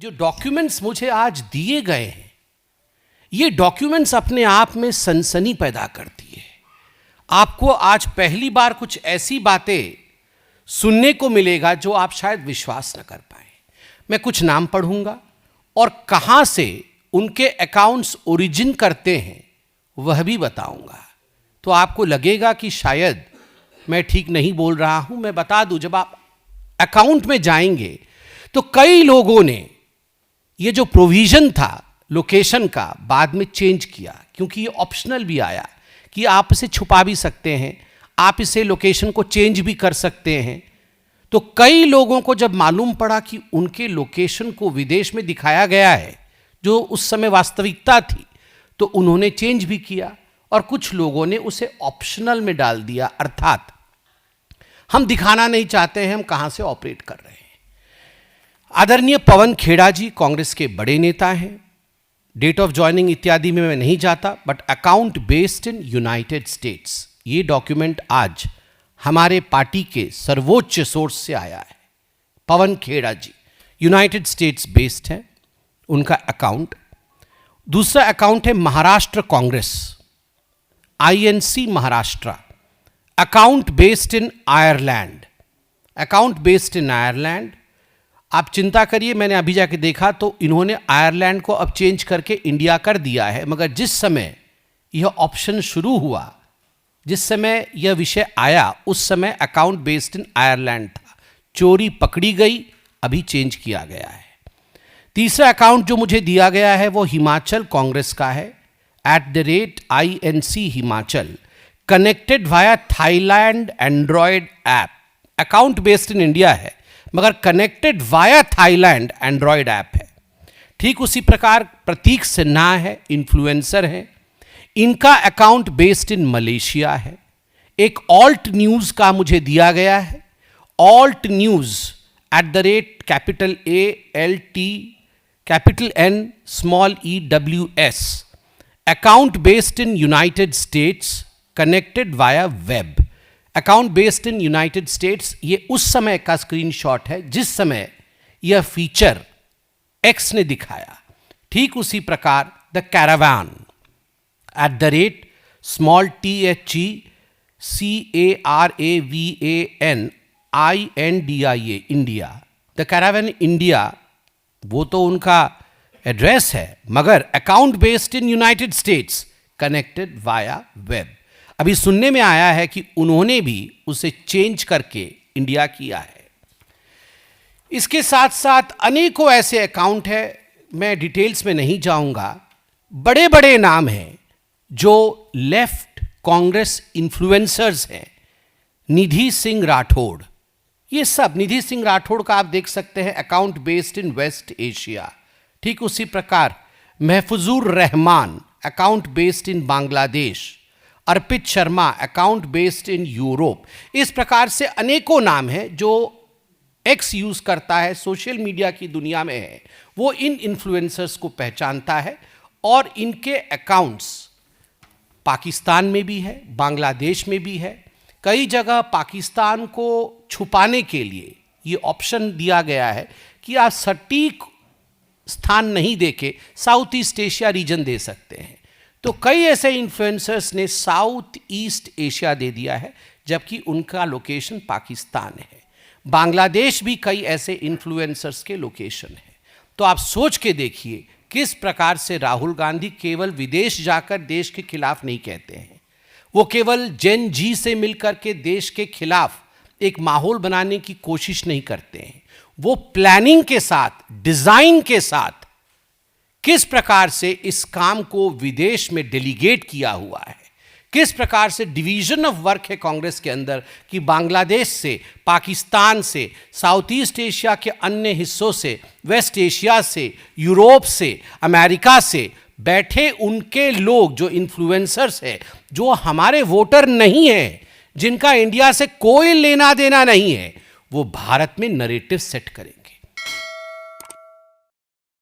जो डॉक्यूमेंट्स मुझे आज दिए गए हैं, ये डॉक्यूमेंट्स अपने आप में सनसनी पैदा करती है। आपको आज पहली बार कुछ ऐसी बातें सुनने को मिलेगा जो आप शायद विश्वास न कर पाए। मैं कुछ नाम पढ़ूंगा और कहां से उनके अकाउंट्स ओरिजिन करते हैं वह भी बताऊंगा, तो आपको लगेगा कि शायद मैं ठीक नहीं बोल रहा हूं। मैं बता दूं, जब आप अकाउंट में जाएंगे तो कई लोगों ने ये जो प्रोविजन था लोकेशन का बाद में चेंज किया, क्योंकि ये ऑप्शनल भी आया कि आप इसे छुपा भी सकते हैं, आप इसे लोकेशन को चेंज भी कर सकते हैं। तो कई लोगों को जब मालूम पड़ा कि उनके लोकेशन को विदेश में दिखाया गया है जो उस समय वास्तविकता थी, तो उन्होंने चेंज भी किया और कुछ लोगों ने उसे ऑप्शनल में डाल दिया, अर्थात हम दिखाना नहीं चाहते हैं हम कहां से ऑपरेट कर रहे हैं। आदरणीय पवन खेड़ा जी कांग्रेस के बड़े नेता हैं। डेट ऑफ ज्वाइनिंग इत्यादि में मैं नहीं जाता, but account based in United states, ये डॉक्यूमेंट आज हमारे पार्टी के सर्वोच्च सोर्स से आया है। पवन खेड़ा जी यूनाइटेड स्टेट्स बेस्ड है उनका अकाउंट। दूसरा अकाउंट है Maharashtra Congress, INC Maharashtra, account based इन आयरलैंड, अकाउंट बेस्ड इन आयरलैंड। आप चिंता करिए, मैंने अभी जाके देखा तो इन्होंने आयरलैंड को अब चेंज करके इंडिया कर दिया है, मगर जिस समय यह ऑप्शन शुरू हुआ, जिस समय यह विषय आया, उस समय अकाउंट बेस्ड इन आयरलैंड था। चोरी पकड़ी गई, अभी चेंज किया गया है। तीसरा अकाउंट जो मुझे दिया गया है वो हिमाचल कांग्रेस का है, @INC Himachal, connected via Thailand Android app. Account based in India है मगर connected via Thailand Android app है। ठीक उसी प्रकार प्रतीक सिन्हा है, इन्फ्लुएंसर है, इनका अकाउंट बेस्ड इन मलेशिया है। एक ऑल्ट न्यूज का मुझे दिया गया है, alt news @capital ALT capital N small EWS, account based in United states, connected via web. Account based in United states, ये उस समय का स्क्रीनशॉट है जिस समय यह फीचर X ने दिखाया। ठीक उसी प्रकार the caravan @small THE CARAVAN INDIA India. The caravan India वो तो उनका एड्रेस है, मगर account based in United states, connected via web. अभी सुनने में आया है कि उन्होंने भी उसे चेंज करके इंडिया किया है। इसके साथ साथ अनेकों ऐसे अकाउंट हैं, मैं डिटेल्स में नहीं जाऊंगा। बड़े बड़े नाम हैं जो लेफ्ट कांग्रेस इन्फ्लुएंसर्स हैं। निधि सिंह राठौड़, ये सब निधि सिंह राठौड़ का आप देख सकते हैं, account based in West Asia. ठीक उसी प्रकार Mahfuzur Rahman, account based in Bangladesh. Arpit Sharma, account based in Europe. इस प्रकार से अनेकों नाम हैं जो X यूज करता है, सोशल मीडिया की दुनिया में है, वो इन इन्फ्लुएंसर्स को पहचानता है और इनके अकाउंट्स पाकिस्तान में भी है, बांग्लादेश में भी है। कई जगह पाकिस्तान को छुपाने के लिए ये ऑप्शन दिया गया है कि आप सटीक स्थान नहीं देके साउथ ईस्ट एशिया रीजन दे सकते हैं। तो कई ऐसे इन्फ्लुएंसर्स ने साउथ ईस्ट एशिया दे दिया है, जबकि उनका लोकेशन पाकिस्तान है। बांग्लादेश भी कई ऐसे इन्फ्लुएंसर्स के लोकेशन है। तो आप सोच के देखिए किस प्रकार से राहुल गांधी केवल विदेश जाकर देश के खिलाफ नहीं कहते हैं, वो केवल जेन जी से मिलकर के देश के खिलाफ एक माहौल बनाने की कोशिश नहीं करते हैं। वो प्लानिंग के साथ, डिजाइन के साथ किस प्रकार से इस काम को विदेश में डेलीगेट किया हुआ है, किस प्रकार से डिवीजन ऑफ वर्क है कांग्रेस के अंदर कि बांग्लादेश से, पाकिस्तान से, साउथ ईस्ट एशिया के अन्य हिस्सों से, वेस्ट एशिया से, यूरोप से, अमेरिका से बैठे उनके लोग जो इन्फ्लुएंसर्स हैं, जो हमारे वोटर नहीं हैं, जिनका इंडिया से कोई लेना देना नहीं है, वो भारत में नरेटिव सेट करेंगे।